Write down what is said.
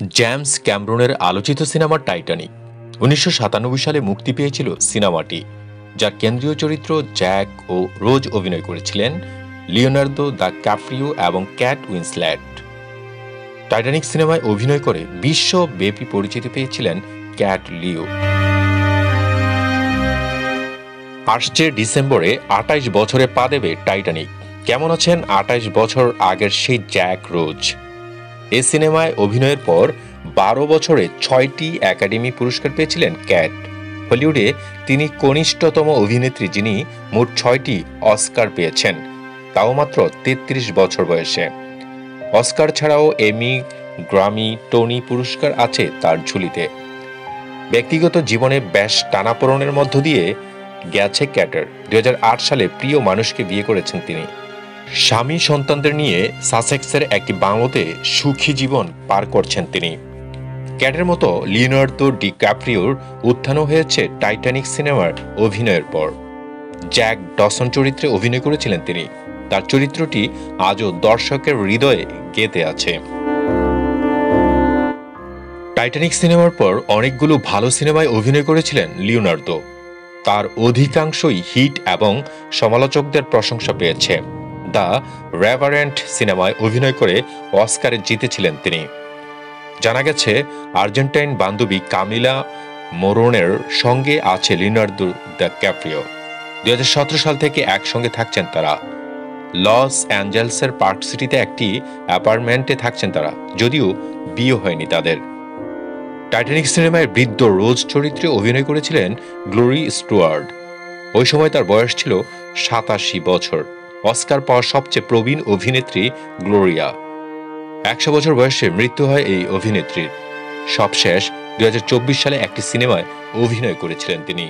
James ক্যামেরনের আলোচিত cinema Titanic ১৯৯৭ সালে মুক্তি পেয়েছিল। সিনেমাটি, যার কেন্দ্রীয় চরিত্র জ্যাক ও রোজ অভিনয় করেছিলেন লিওনার্দো দ্য ক্যাপ্রিও এবং ক্যাট উইন্সলেট। টাইটানিক সিনেমায় অভিনয় করে বিশ্বব্যাপী পরিচিতি পেয়েছিলেন ক্যাট লিও। আসছে ডিসেম্বরে ২৮ বছরে পা দেবে টাইটানিক। কেমন আছেন ২৮ বছর আগের সেই জ্যাক রোজ? এই সিনেমায় অভিনয়ের পর ১২ বছরে ৬টি একাডেমি পুরস্কার পেয়েছিলেন ক্যাট। হলিউডে তিনি কনিষ্ঠতম অভিনেত্রী যিনি মোট ৬টি অস্কার পেয়েছেন, তাও মাত্র ৩৩ বছর বয়সে। অস্কার ছাড়াও এমি, গ্র্যামি, টনি পুরস্কার আছে তার ঝুলিতে। ব্যক্তিগত জীবনে বেশ টানাপোড়েনের মধ্য দিয়ে গেছে ক্যাটের। ২০০৮ সালে প্রিয় মানুষকে বিয়ে করেছেন তিনি। স্বামী সন্তানদের নিয়ে সাসেক্সের একটি বাংলোতে সুখী জীবন পার করছেন তিনি। ক্যাটের মতো লিওনার্দো ডিক্যাপ্রিওর উত্থানও হয়েছে টাইটানিক সিনেমার অভিনয়ের পর। জ্যাক ডসন চরিত্রে অভিনয় করেছিলেন তিনি। তার চরিত্রটি আজও দর্শকের হৃদয়ে গেঁথে আছে। টাইটানিক সিনেমার পর অনেকগুলো ভালো সিনেমায় অভিনয় করেছিলেন লিওনার্দো। তার অধিকাংশই হিট এবং সমালোচকদের প্রশংসা পেয়েছে। দ্য রেভারেন্ট সিনেমায় অভিনয় করে অস্কারে জিতেছিলেন তিনি। জানা গেছে আর্জেন্টাইন বান্ধবী কামিলা মোরোনের সঙ্গে আছে লিওনার্দো দ্য ক্যাপ্রিও। ২০১৭ সাল থেকে একসঙ্গে থাকছেন তারা। লস অ্যাঞ্জেলসের পার্ক সিটিতে একটি অ্যাপার্টমেন্টে থাকছেন তারা, যদিও বিয়ে হয়নি তাদের। টাইটানিক সিনেমায় বৃদ্ধ রোজ চরিত্রে অভিনয় করেছিলেন গ্লোরি স্টুয়ার্ট। ওই সময় তার বয়স ছিল ৮৭ বছর। অস্কার পাওয়া সবচেয়ে প্রবীণ অভিনেত্রী গ্লোরিয়া। ১০০ বছর বয়সে মৃত্যু হয় এই অভিনেত্রীর। সবশেষ ২০২৪ সালে একটি সিনেমায় অভিনয় করেছিলেন তিনি।